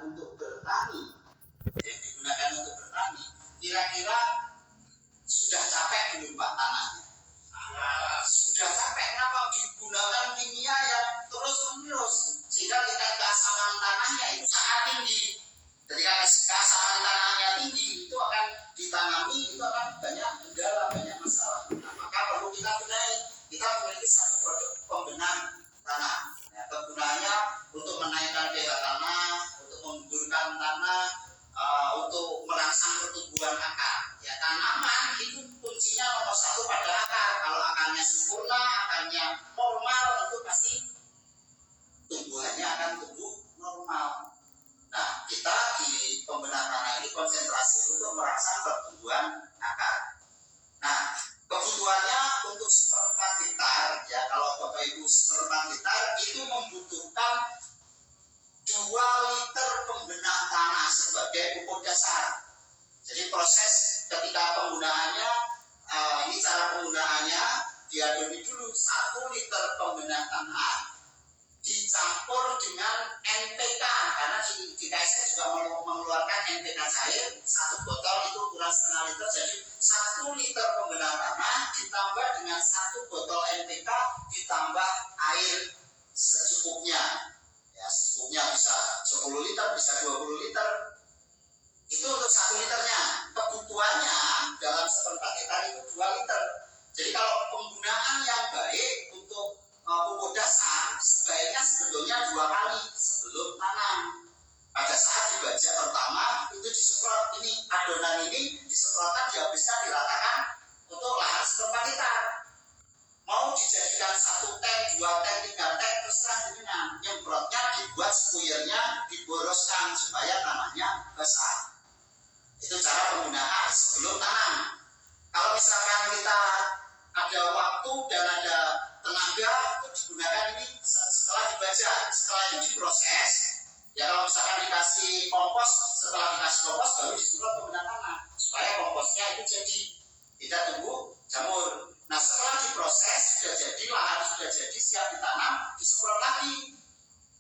untuk bertani, kira-kira sudah capek belum Pak tanahnya? Sudah capek. Kenapa? Digunakan kimia yang terus-menerus sehingga tingkat keasaman tanahnya itu sangat tinggi. Ketika keasaman tanahnya tinggi, itu akan ditanami, itu akan banyak kendala, banyak masalah. Nah, maka perlu kita benahi. Kita memiliki satu produk pembenang tanah. Ya, kegunaannya untuk menaikkan pH tanah, untuk menggugurkan tanah, untuk merangsang pertumbuhan akar. Ya, tanaman itu kuncinya nomor satu pada akar. Kalau akarnya sempurna, akarnya normal, itu pasti tumbuhannya akan tumbuh normal. Nah, kita di pembenang tanah ini konsentrasi untuk merangsang pertumbuhan akar. Nah, kebutuhannya untuk 1/4 hektar, ya kalau Bapak Ibu 1/4 hektar itu membutuhkan 2 liter pembenang tanah sebagai pupuk dasar. Jadi proses ketika penggunaannya, ini cara penggunaannya, diadoni dulu 1 liter pembenang tanah dicampur dengan NPK, karena di KSN juga mengeluarkan NPK cair, 1 botol itu kurang setengah liter, jadi 1 liter pembenang tanah ditambah dengan 1 botol NPK ditambah air secukupnya. Ya, secukupnya bisa 10 liter, bisa 20 liter. Itu untuk 1 liternya. Kebutuhannya dalam 1/4 hektar itu 2 liter. Jadi kalau penggunaan yang baik untuk pupuk dasar sebaiknya sebetulnya 2 kali sebelum tanam. Pada saat dibajak pertama itu disemprot, ini adonan ini disemprotkan, dihabiskan, diratakan untuk lahan 1/4 hektar. Mau dijadikan 1 tank, 2 tank, 3 tank, terserah dengan nyemprotnya dibuat spuyernya, diboroskan supaya tanahnya basah. Itu cara penggunaan sebelum tanam. Kalau misalkan kita ada waktu dan ada tenaga, itu digunakan ini setelah dibajak, setelah itu diproses. Ya kalau misalkan dikasih kompos, setelah dikasih kompos baru disemprot pembenang tanah supaya komposnya itu jadi tidak tumbuh jamur. Nah setelah diproses sudah jadi, lahan sudah jadi, siap ditanam, disemprot lagi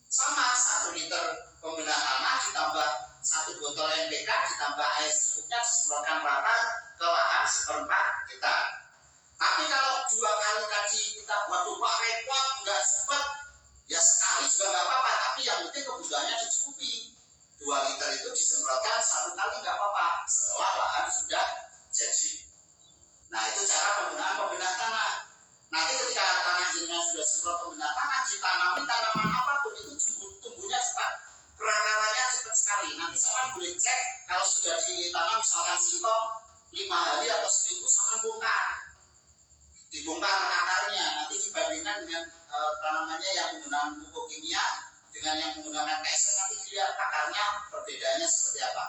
sama 1 liter pembenang tanah ditambah 1 botol NPK ditambah air secukupnya, disemprotkan rata ke lahan 1/4 hektar. Tapi kalau 2 kali tadi kita buat Pak repot, nggak sempat, ya sekali juga nggak apa-apa, tapi yang penting kebutuhannya dicukupi. 2 liter itu disemprotkan 1 kali nggak apa-apa setelah lahan sudah jadi. Nah itu cara penggunaan pembenang tanah. Nanti ketika tanah jenengan sudah semprot pembenang tanah, ditanami tanaman apapun itu tumbuhnya cepat, perakarannya cepat sekali. Nanti sama boleh cek kalau sudah ditanam misalkan singkong 5 hari atau seminggu sama dibongkar akarnya, nanti dibandingkan dengan tanamannya yang menggunakan pupuk kimia dengan yang menggunakan KSN, nanti dilihat akarnya perbedaannya seperti apa.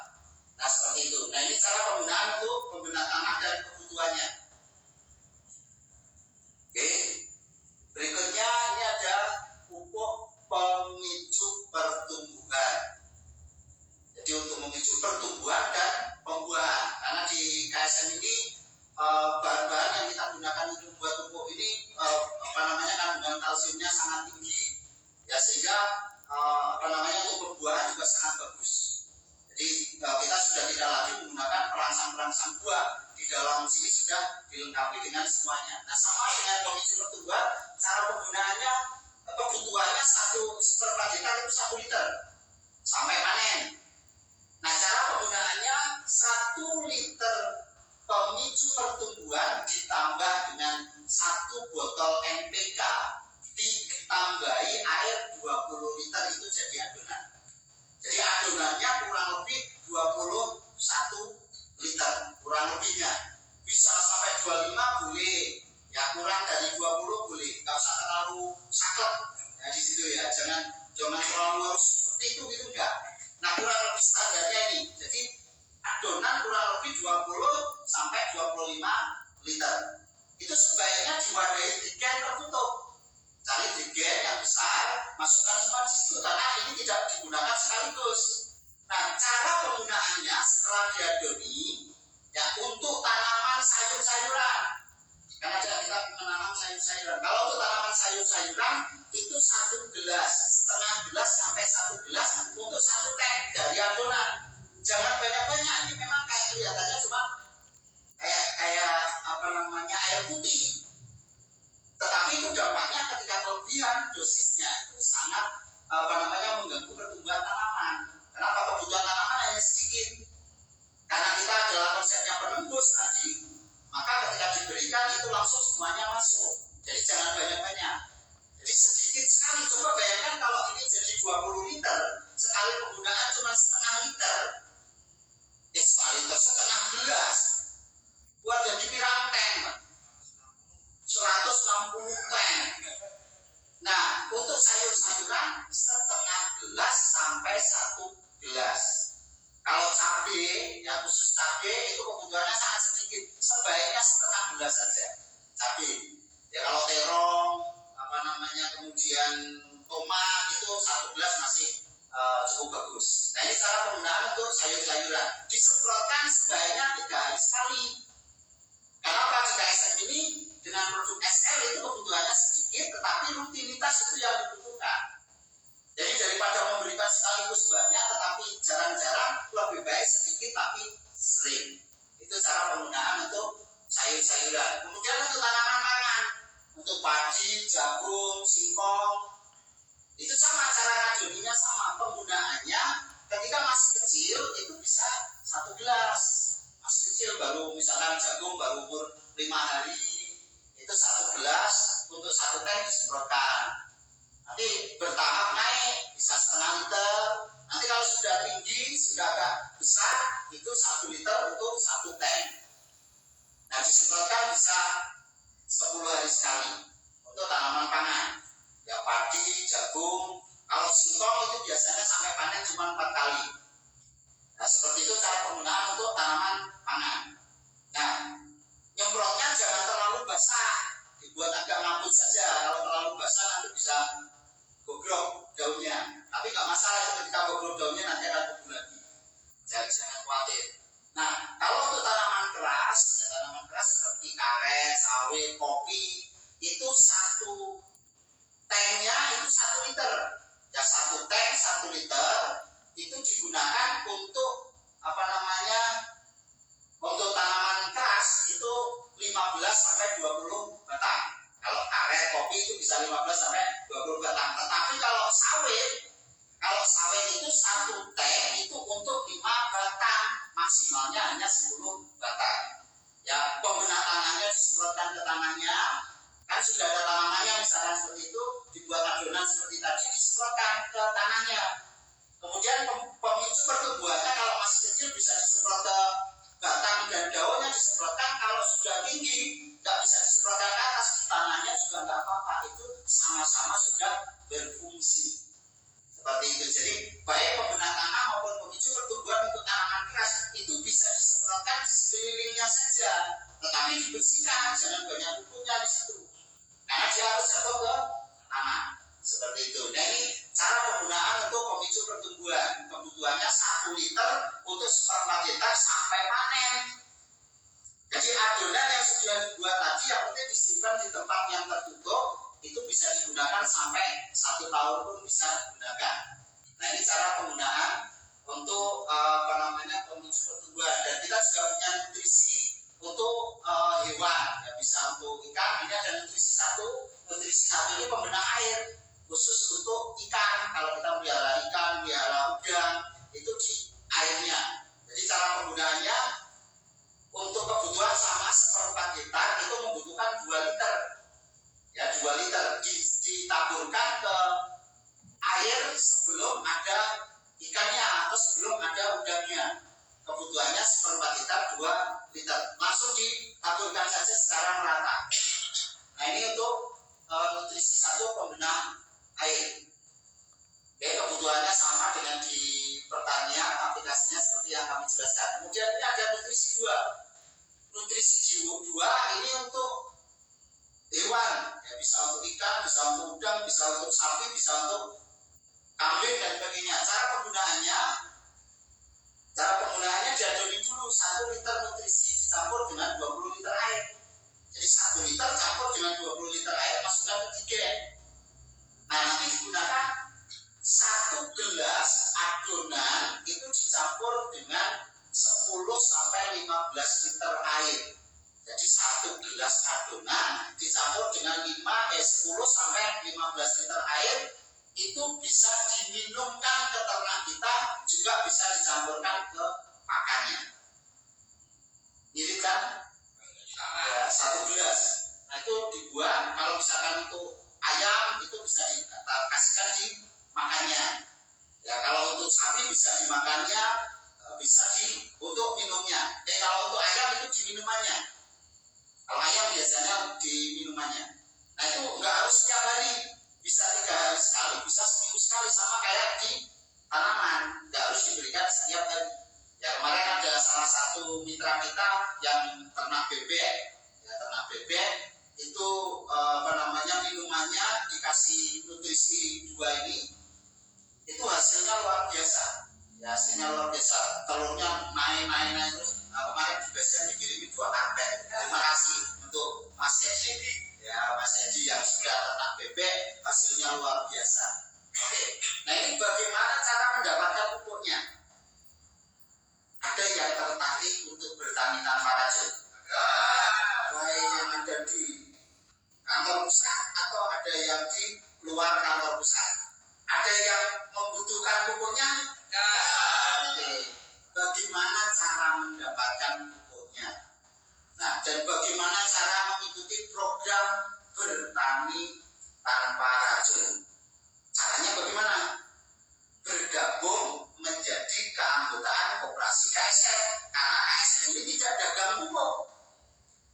Nah seperti itu. Nah ini cara penggunaan untuk pembenang tanah dan kebutuhannya. Oke, berikutnya ini ada pupuk pemicu pertumbuhan. Jadi untuk memicu pertumbuhan dan pembuahan, karena di KSN ini bahan-bahan yang kita gunakan untuk membuat pupuk ini kandungan kalsiumnya sangat tinggi, ya sehingga untuk pembuahan juga sangat bagus. Jadi kita sudah tidak lagi menggunakan perangsang buah, di dalam sini sudah dilengkapi dengan semuanya. Nah sama dengan pemicu pertumbuhan, cara penggunaannya kebutuhannya 1/4 hektar itu 1 liter sampai panen. Nah cara penggunaannya 1 liter pemicu pertumbuhan ditambah dengan 1 botol NPK ditambahi air 20 liter itu jadi adonan. Jadi adonannya kurang lebih 21 liter, kurang lebihnya. Bisa sampai 25 boleh, ya kurang dari 20 boleh, nggak usah terlalu saklek. Ya di situ ya, jangan terlalu harus seperti itu gitu enggak. Nah kurang lebih standarnya ini. Jadi adonan kurang lebih 20 sampai 25 liter. Itu sebaiknya diwadahi degen tertutup. Cari degen yang besar, masukkan semua di situ karena ini tidak digunakan sekaligus. Nah, cara penggunaannya setelah diadoni ya untuk tanaman sayur-sayuran. Karena kita menanam sayur-sayuran. Kalau untuk tanaman sayur-sayuran itu 1 gelas, setengah gelas sampai 1 gelas untuk 1 tank dari 1 gelas. Kalau cabai, ya khusus cabai itu kebutuhannya sangat sedikit, sebaiknya setengah gelas saja cabai. Ya kalau terong, kemudian tomat itu 1 gelas masih cukup bagus. Nah ini cara penggunaan untuk sayur-sayuran. Disemprotkan sebaiknya 3 hari sekali. Kenapa? Jika SM ini dengan produk SL itu kebutuhannya sedikit, tetapi rutinitas itu yang dibutuhkan. Jadi daripada memberikan sekaligus banyak tetapi jarang-jarang, lebih baik sedikit tapi sering. Itu cara penggunaan untuk sayur-sayuran. Kemudian untuk tanaman pangan, untuk padi, jagung, singkong, itu sama, cara ngadoninya sama. Penggunaannya ketika masih kecil itu bisa 1 gelas. Masih kecil, baru misalkan jagung baru umur 5 hari, itu 1 gelas untuk 1 tank disemprotkan. Nanti bertahap naik, bisa setengah liter. Nanti kalau sudah tinggi, sudah agak besar, itu 1 liter untuk 1 tank. Nah disemprotkan bisa 10 hari sekali untuk tanaman pangan. Ya padi, jagung, kalau singkong itu biasanya sampai panen cuma 4 kali. Nah seperti itu cara penggunaan untuk tanaman pangan. Nah nyemprotnya jangan terlalu basah, dibuat agak ngambut saja. Kalau terlalu basah nanti bisa gogrok daunnya. Tapi nggak masalah, ketika gogrok daunnya nanti akan tumbuh lagi. Jangan khawatir. Nah kalau untuk tanaman keras, ya tanaman keras seperti karet, sawit, kopi, itu 1 tanknya itu 1 liter. Ya 1 tank 1 liter itu digunakan untuk untuk tanaman keras itu 15 sampai 20 batang. Kalau karet, kopi itu bisa 15 sampai 20 batang. Tetapi kalau sawit itu 1 tank itu untuk 5 batang, maksimalnya hanya 10 batang. Ya pembenatanannya disemprotkan ke tanahnya, kan sudah ada tanamannya misalkan seperti itu, dibuat adonan seperti tadi, disemprotkan ke tanahnya. Kemudian pemicu pertumbuhannya kalau masih kecil bisa disemprot ke batang dan daunnya disemprotkan. Kalau sudah tinggi nggak bisa disemprotkan ke atas, di tanahnya juga nggak apa-apa, itu sama-sama sudah berfungsi. Seperti itu. Jadi baik pembenahan tanah maupun pemicu pertumbuhan untuk tanaman keras itu bisa disemprotkan di sekelilingnya saja, tetapi dibersihkan, jangan banyak pupuknya di situ, karena dia harus jatuh ke tanah. Seperti itu. Nah ini cara penggunaan untuk pemicu pertumbuhan. Kebutuhannya 1 liter untuk 1/4 hektar sampai panen. Jadi adonan yang sudah dibuat tadi yang penting disimpan di tempat yang tertutup, itu bisa digunakan sampai 1 tahun pun bisa digunakan. Nah ini cara penggunaan untuk pemicu pertumbuhan. Dan kita juga punya nutrisi untuk hewan, ya bisa untuk ikan. Ini ada nutrisi 1. Nutrisi 1 ini pembenah air khusus untuk ikan. Kalau kita melihara ikan, melihara udang, itu di airnya. Jadi cara penggunaannya untuk kebutuhan sama 1/4 hektar itu membutuhkan 2 liter. Ya 2 liter ditaburkan ke air sebelum ada ikannya atau sebelum ada udangnya. Kebutuhannya 1/4 hektar 2 liter. Langsung ditaburkan saja secara merata. Nah ini untuk nutrisi 1 pembenah air. Oke, kebutuhannya sama dengan di pertanian, aplikasinya seperti yang kami jelaskan. Kemudian ini ada nutrisi 2. Nutrisi 2 ini untuk hewan, ya bisa untuk ikan, bisa untuk udang, bisa untuk sapi, bisa untuk kambing dan sebagainya. Cara penggunaannya diadoni dulu. 1 liter nutrisi dicampur dengan 20 liter air. Jadi 1 liter campur dengan 20 liter air, masukkan ke tigen. Nah nanti digunakan 1 gelas adonan itu dicampur dengan 10 sampai 15 liter air. Jadi 1 gelas adonan dicampur dengan 10 sampai 15 liter air, itu bisa diminumkan ke ternak kita, juga bisa dicampurkan ke pakannya. Mirip kan? Ya, 1 gelas. Nah itu dibuat, kalau misalkan untuk ayam itu bisa dikasihkan di makannya. Ya kalau untuk sapi bisa dimakannya, bisa untuk minumnya. Kalau untuk ayam itu di minumannya. Kalau ayam biasanya di minumannya. Nah itu nggak harus setiap hari, bisa 3 hari sekali, bisa seminggu sekali, sama kayak di tanaman. hasilnya luar biasa. Ya, hasilnya luar biasa. Telurnya naik terus. Kemarin di BSM dikirimi 2 karpet. Terima kasih untuk Mas Edi. Ya, Mas Edi yang sudah ternak bebek, hasilnya luar biasa. Oke. Nah, ini bagaimana cara mendapatkan pupuknya? Ada yang tertarik untuk bertani tanpa racun? Baik yang ada di kantor pusat atau ada yang di luar kantor pusat? Ada yang membutuhkan pupuknya? Oke. Bagaimana cara mendapatkan pupuknya? Nah, dan bagaimana cara mengikuti program bertani tanpa racun? Caranya bagaimana? Bergabung menjadi keanggotaan koperasi KSM. Karena KSM ini tidak dagang pupuk.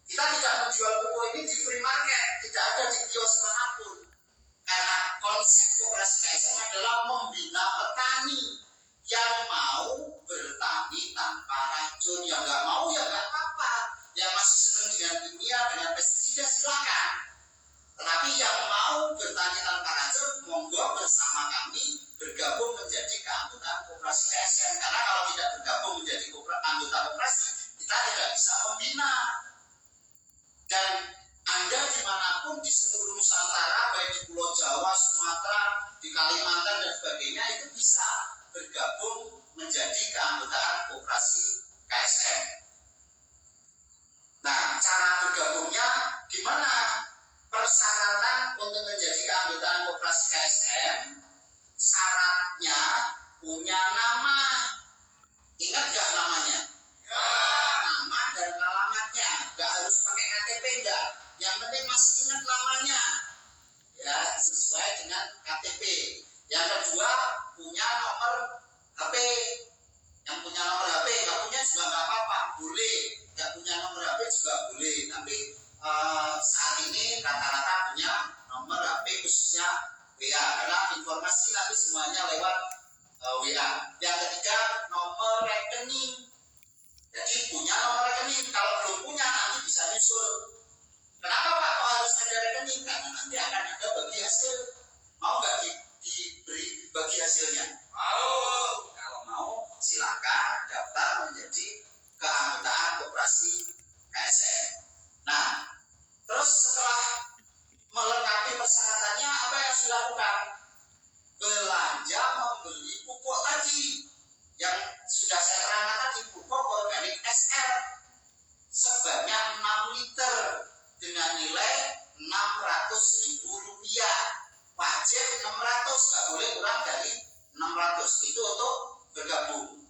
Kita tidak menjual pupuk ini di free market, tidak ada di kios manapun. Karena konsep koperasi KSM adalah membina petani yang mau bertani tanpa racun. Yang nggak mau ya nggak apa-apa. Yang masih senang dengan kimia, dengan pestisida silakan. Tetapi yang mau bertani tanpa racun, monggo bersama kami bergabung menjadi keanggotaan koperasi KSM. Karena kalau tidak bergabung menjadi anggota koperasi, kita tidak bisa membina. Dan Anda dimanapun di seluruh Nusantara, baik di Pulau Jawa, Sumatera, di Kalimantan dan sebagainya, itu bisa bergabung menjadi keanggotaan koperasi KSM. Nah, cara bergabungnya gimana? Persyaratan untuk menjadi keanggotaan koperasi KSM, syaratnya punya nama. Ingat gak namanya? Nama dan alamatnya. Gak harus pakai KTP enggak. Yang penting masih ingat namanya. Ya, sesuai dengan KTP. Yang kedua, punya nomor HP. Yang punya nomor HP, gak punya juga gak apa-apa, boleh. Gak punya nomor HP juga boleh. Tapi saat ini rata-rata punya nomor HP khususnya WA. Karena informasi nanti semuanya lewat WA. Yang ketiga, nomor rekening. Jadi punya nomor rekening. Kalau belum punya nanti bisa nyusul. Kenapa Pak kok harus ada rekening? Karena nanti akan ada bagi hasil. Mau nggak diberi bagi hasilnya? Mau. Kalau mau silakan daftar menjadi keanggotaan koperasi KSM. Nah, terus setelah melengkapi persyaratannya, apa yang harus dilakukan? Belanja membeli pupuk tadi yang sudah saya terangkan tadi, pupuk organik SR sebanyak 6 liter dengan nilai Rp600.000. Wajib 600, nggak boleh kurang dari 600. Itu untuk bergabung.